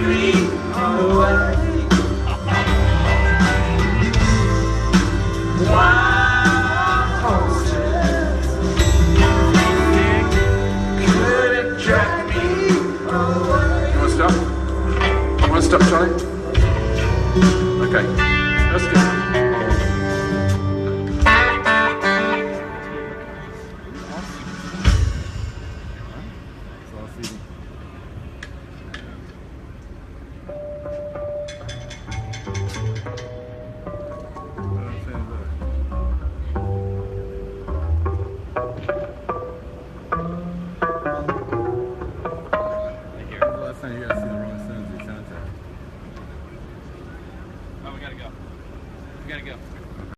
me away. Wild horses couldn't drag me away. You want to stop? You want to stop, Charlie? Okay, that's good. Awesome.